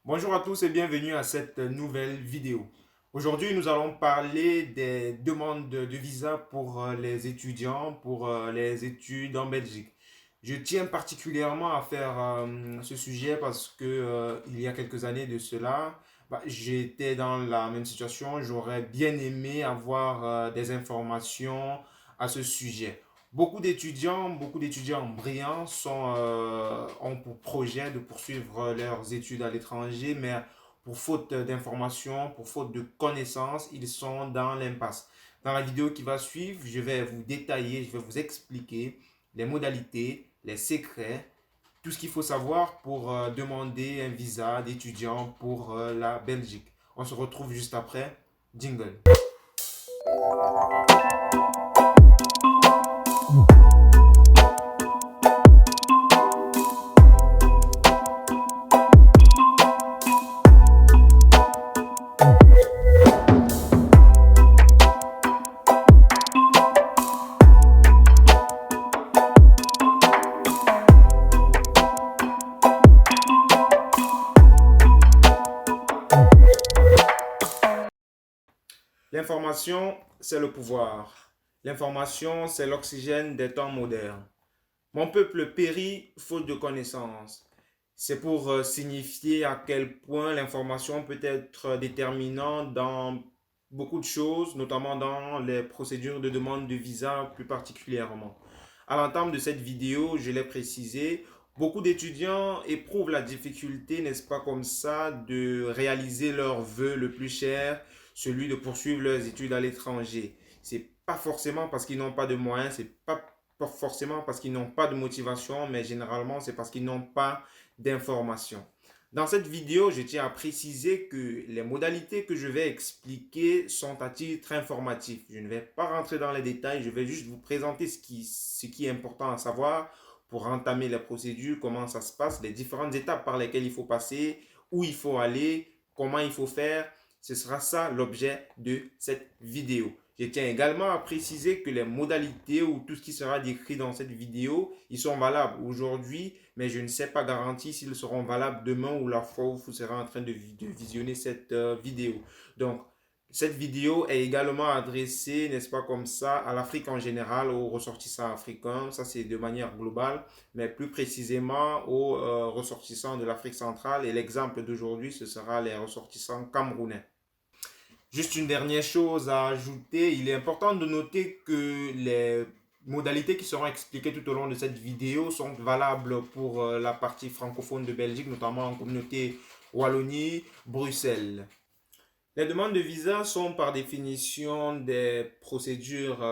Bonjour à tous et bienvenue à cette nouvelle vidéo. Aujourd'hui, nous allons parler des demandes de visa pour les étudiants, pour les études en Belgique. Je tiens particulièrement à faire ce sujet parce que il y a quelques années de cela, j'étais dans la même situation. J'aurais bien aimé avoir des informations à ce sujet. Beaucoup d'étudiants brillants ont pour projet de poursuivre leurs études à l'étranger, mais pour faute d'informations, pour faute de connaissances, ils sont dans l'impasse. Dans la vidéo qui va suivre, je vais vous détailler, je vais vous expliquer les modalités, les secrets, tout ce qu'il faut savoir pour demander un visa d'étudiant pour la Belgique. On se retrouve juste après. Jingle. L'information, c'est le pouvoir. L'information, c'est l'oxygène des temps modernes. Mon peuple périt faute de connaissances. C'est pour signifier à quel point l'information peut être déterminante dans beaucoup de choses, notamment dans les procédures de demande de visa plus particulièrement. À l'entame de cette vidéo, je l'ai précisé, beaucoup d'étudiants éprouvent la difficulté, n'est-ce pas comme ça, de réaliser leur vœu le plus cher, celui de poursuivre leurs études à l'étranger. C'est pas forcément parce qu'ils n'ont pas de moyens, c'est pas forcément parce qu'ils n'ont pas de motivation, mais généralement c'est parce qu'ils n'ont pas d'informations. Dans cette vidéo, je tiens à préciser que les modalités que je vais expliquer sont à titre informatif. Je ne vais pas rentrer dans les détails, je vais juste vous présenter ce qui est important à savoir pour entamer les procédures, comment ça se passe, les différentes étapes par lesquelles il faut passer, où il faut aller, comment il faut faire. Ce sera ça l'objet de cette vidéo. Je tiens également à préciser que les modalités ou tout ce qui sera décrit dans cette vidéo, ils sont valables aujourd'hui, mais je ne sais pas garanti s'ils seront valables demain ou la fois où vous serez en train de visionner cette vidéo. Donc, cette vidéo est également adressée, n'est-ce pas comme ça, à l'Afrique en général, aux ressortissants africains. Ça, c'est de manière globale, mais plus précisément aux ressortissants de l'Afrique centrale. Et l'exemple d'aujourd'hui, ce sera les ressortissants camerounais. Juste une dernière chose à ajouter, il est important de noter que les modalités qui seront expliquées tout au long de cette vidéo sont valables pour la partie francophone de Belgique, notamment en communauté Wallonie, Bruxelles. Les demandes de visa sont par définition des procédures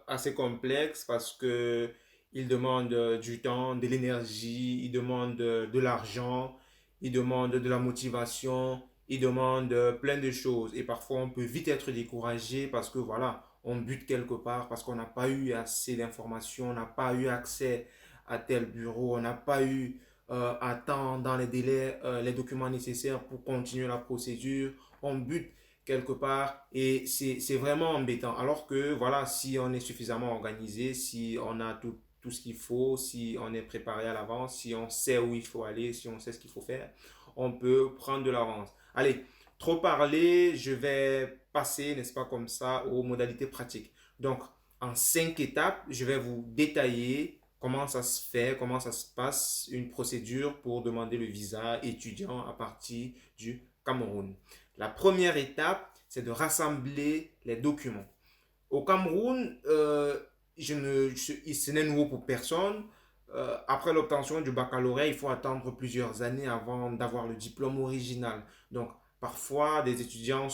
assez complexes parce que ils demandent du temps, de l'énergie, ils demandent de l'argent, ils demandent de la motivation, ils demandent plein de choses. Et parfois, on peut vite être découragé parce que voilà, on bute quelque part parce qu'on n'a pas eu assez d'informations, on n'a pas eu accès à tel bureau, on n'a pas eu à temps dans les délais les documents nécessaires pour continuer la procédure. On bute quelque part et c'est vraiment embêtant. Alors que voilà, si on est suffisamment organisé, si on a tout ce qu'il faut, si on est préparé à l'avance, si on sait où il faut aller, si on sait ce qu'il faut faire, on peut prendre de l'avance. Allez, trop parlé, je vais passer, n'est-ce pas comme ça, aux modalités pratiques. Donc, en 5 étapes, je vais vous détailler comment ça se fait, comment ça se passe, une procédure pour demander le visa étudiant à partir du Cameroun. La première étape, c'est de rassembler les documents. Au Cameroun, ce n'est nouveau pour personne. Après l'obtention du baccalauréat, il faut attendre plusieurs années avant d'avoir le diplôme original. Donc, parfois, des étudiants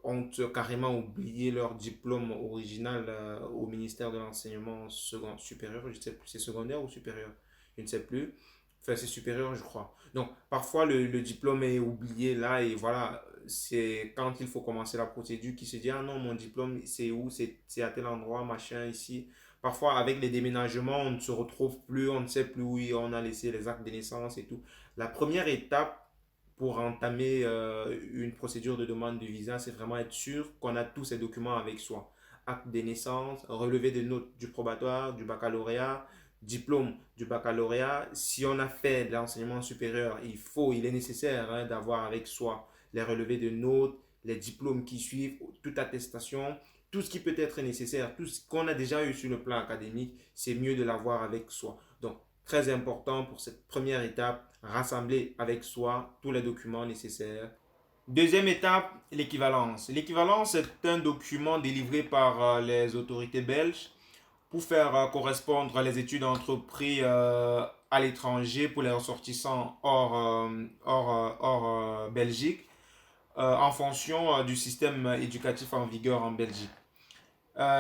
ont carrément oublié leur diplôme original au ministère de l'enseignement supérieur. Je ne sais plus, c'est secondaire ou supérieur? Je ne sais plus. Enfin, c'est supérieur, je crois. Donc, parfois, le diplôme est oublié là et voilà, c'est quand il faut commencer la procédure qui se dit, ah non, mon diplôme, c'est où? C'est à tel endroit, machin, ici. Parfois, avec les déménagements, on ne se retrouve plus, on ne sait plus où on a laissé les actes de naissance et tout. La première étape pour entamer une procédure de demande de visa, c'est vraiment être sûr qu'on a tous ces documents avec soi. Acte de naissance, relevé de notes du probatoire, du baccalauréat, diplôme du baccalauréat, si on a fait de l'enseignement supérieur, il est nécessaire d'avoir avec soi les relevés de notes, les diplômes qui suivent, toute attestation, tout ce qui peut être nécessaire, tout ce qu'on a déjà eu sur le plan académique, c'est mieux de l'avoir avec soi. Donc, très important pour cette première étape, rassembler avec soi tous les documents nécessaires. Deuxième étape, l'équivalence. L'équivalence est un document délivré par les autorités belges pour faire correspondre les études entreprises à l'étranger pour les ressortissants hors Belgique en fonction du système éducatif en vigueur en Belgique.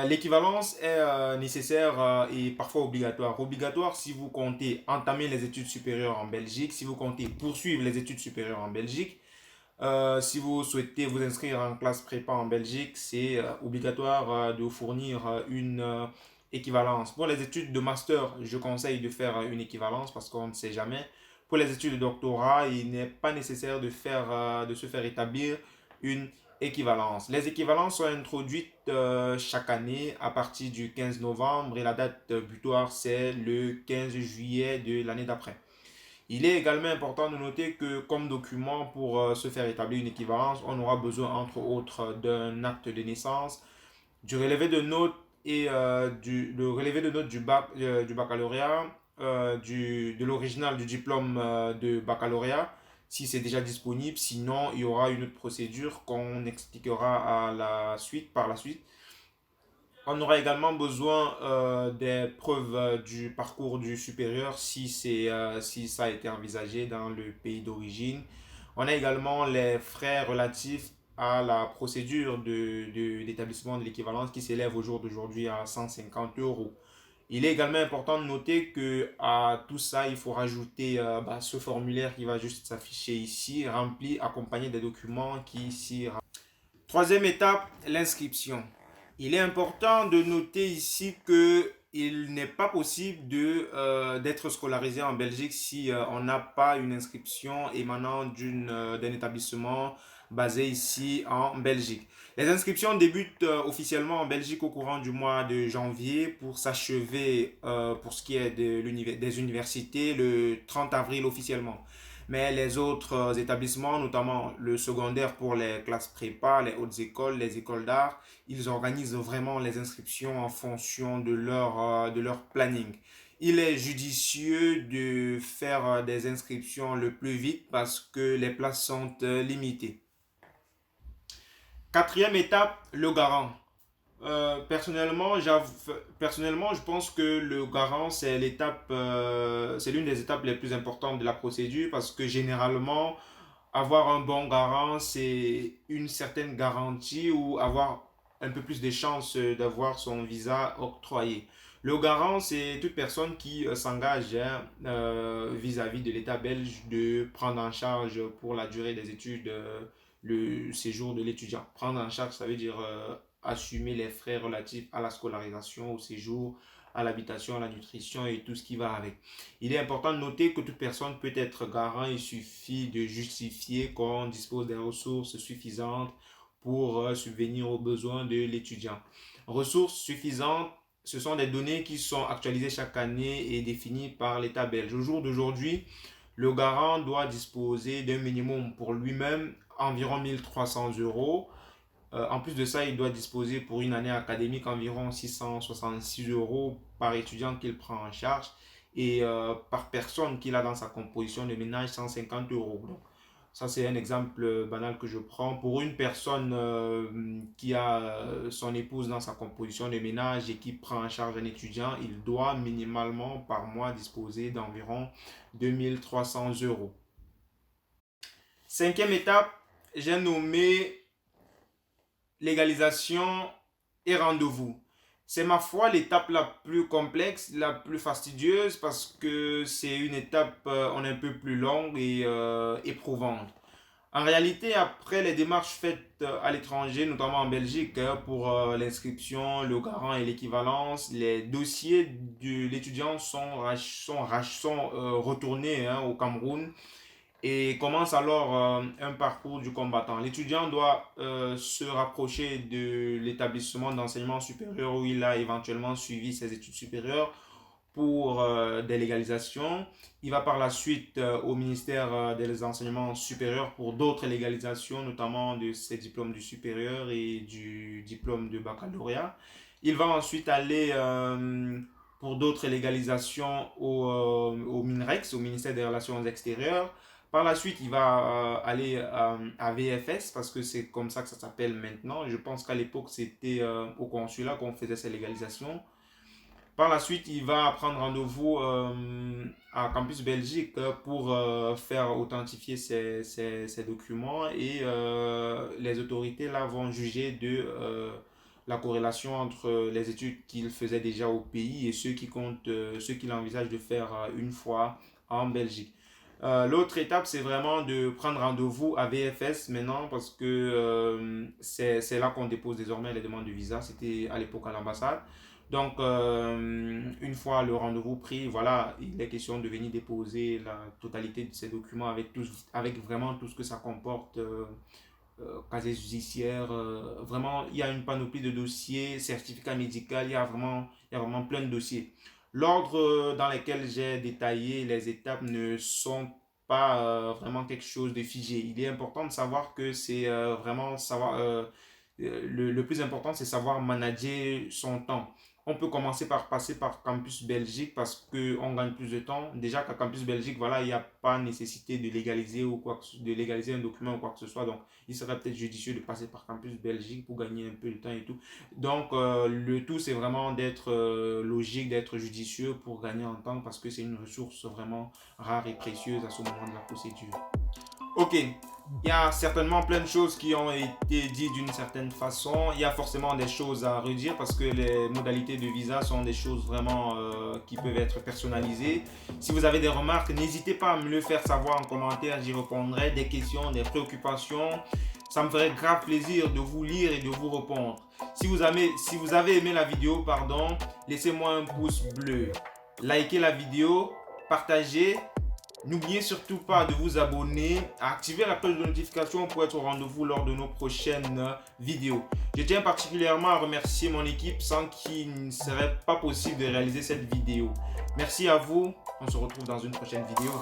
L'équivalence est nécessaire et parfois obligatoire. Obligatoire si vous comptez entamer les études supérieures en Belgique, si vous comptez poursuivre les études supérieures en Belgique. Si vous souhaitez vous inscrire en classe prépa en Belgique, c'est obligatoire de fournir une équivalence. Pour les études de master, je conseille de faire une équivalence parce qu'on ne sait jamais. Pour les études de doctorat, il n'est pas nécessaire de se faire établir une équivalence. Les équivalences sont introduites chaque année à partir du 15 novembre et la date butoir c'est le 15 juillet de l'année d'après. Il est également important de noter que comme document pour se faire établir une équivalence, on aura besoin entre autres d'un acte de naissance, du relevé de notes et le relevé de notes du baccalauréat, de l'original du diplôme de baccalauréat, si c'est déjà disponible. Sinon, il y aura une autre procédure qu'on expliquera par la suite. On aura également besoin des preuves du parcours du supérieur si ça a été envisagé dans le pays d'origine. On a également les frais relatifs à la procédure d'établissement de l'équivalence qui s'élève au jour d'aujourd'hui à 150 euros. Il est également important de noter que à tout ça, il faut rajouter ce formulaire qui va juste s'afficher ici, rempli, accompagné des documents qui ici. Troisième étape, l'inscription. Il est important de noter ici que il n'est pas possible d'être scolarisé en Belgique si on n'a pas une inscription émanant d'un établissement basé ici en Belgique. Les inscriptions débutent officiellement en Belgique au courant du mois de janvier pour s'achever pour ce qui est des universités le 30 avril officiellement. Mais les autres établissements, notamment le secondaire pour les classes prépa, les hautes écoles, les écoles d'art, ils organisent vraiment les inscriptions en fonction de leur planning. Il est judicieux de faire des inscriptions le plus vite parce que les places sont limitées. Quatrième étape, le garant. Personnellement, je pense que le garant, c'est l'une des étapes les plus importantes de la procédure parce que généralement, avoir un bon garant, c'est une certaine garantie ou avoir un peu plus de chances d'avoir son visa octroyé. Le garant, c'est toute personne qui s'engage vis-à-vis de l'État belge de prendre en charge pour la durée des études le séjour de l'étudiant. Prendre en charge, ça veut dire assumer les frais relatifs à la scolarisation, au séjour, à l'habitation, à la nutrition et tout ce qui va avec. Il est important de noter que toute personne peut être garant. Il suffit de justifier qu'on dispose des ressources suffisantes pour subvenir aux besoins de l'étudiant. Ressources suffisantes, ce sont des données qui sont actualisées chaque année et définies par l'État belge. Au jour d'aujourd'hui, le garant doit disposer d'un minimum pour lui-même environ 1 300 euros. En plus de ça, il doit disposer pour une année académique environ 666 euros par étudiant qu'il prend en charge et par personne qu'il a dans sa composition de ménage 150 euros. Donc, ça, c'est un exemple banal que je prends. Pour une personne qui a son épouse dans sa composition de ménage et qui prend en charge un étudiant, il doit minimalement par mois disposer d'environ 2 300 euros. Cinquième étape, j'ai nommé légalisation et rendez-vous. C'est ma foi l'étape la plus complexe, la plus fastidieuse parce que c'est une étape on est un peu plus longue et éprouvante. En réalité, après les démarches faites à l'étranger, notamment en Belgique, pour l'inscription, le garant et l'équivalence, les dossiers de l'étudiant sont retournés au Cameroun et commence alors un parcours du combattant. L'étudiant doit se rapprocher de l'établissement d'enseignement supérieur où il a éventuellement suivi ses études supérieures pour des légalisations. Il va par la suite au ministère des enseignements supérieurs pour d'autres légalisations, notamment de ses diplômes du supérieur et du diplôme de baccalauréat. Il va ensuite aller pour d'autres légalisations au MINREX, au ministère des Relations extérieures. Par la suite, il va aller à VFS parce que c'est comme ça que ça s'appelle maintenant. Je pense qu'à l'époque, c'était au consulat qu'on faisait ces légalisations. Par la suite, il va prendre rendez-vous à Campus Belgique pour faire authentifier ces documents et les autorités là vont juger de la corrélation entre les études qu'il faisait déjà au pays et ceux qu'il envisage de faire une fois en Belgique. L'autre étape, c'est vraiment de prendre rendez-vous à VFS maintenant parce que c'est là qu'on dépose désormais les demandes de visa. C'était à l'époque à l'ambassade. Donc, une fois le rendez-vous pris, voilà, il est question de venir déposer la totalité de ces documents avec vraiment tout ce que ça comporte, casier judiciaire, vraiment, il y a une panoplie de dossiers, certificat médical, il y a vraiment plein de dossiers. L'ordre dans lequel j'ai détaillé les étapes ne sont pas vraiment quelque chose de figé. Il est important de savoir que c'est vraiment savoir, le plus important, c'est savoir manager son temps. On peut commencer par passer par Campus Belgique parce qu'on gagne plus de temps. Déjà qu'à Campus Belgique, voilà, il n'y a pas nécessité de légaliser de légaliser un document ou quoi que ce soit. Donc, il serait peut-être judicieux de passer par Campus Belgique pour gagner un peu de temps et tout. Donc, le tout, c'est vraiment d'être logique, d'être judicieux pour gagner en temps parce que c'est une ressource vraiment rare et précieuse à ce moment de la procédure. Ok, il y a certainement plein de choses qui ont été dites d'une certaine façon. Il y a forcément des choses à redire parce que les modalités de visa sont des choses vraiment qui peuvent être personnalisées. Si vous avez des remarques, n'hésitez pas à me le faire savoir en commentaire. J'y répondrai. Des questions, des préoccupations. Ça me ferait grave plaisir de vous lire et de vous répondre. Si vous avez aimé la vidéo, pardon, laissez-moi un pouce bleu. Likez la vidéo, partagez. N'oubliez surtout pas de vous abonner, à activer la cloche de notification pour être au rendez-vous lors de nos prochaines vidéos. Je tiens particulièrement à remercier mon équipe sans qui il ne serait pas possible de réaliser cette vidéo. Merci à vous, on se retrouve dans une prochaine vidéo.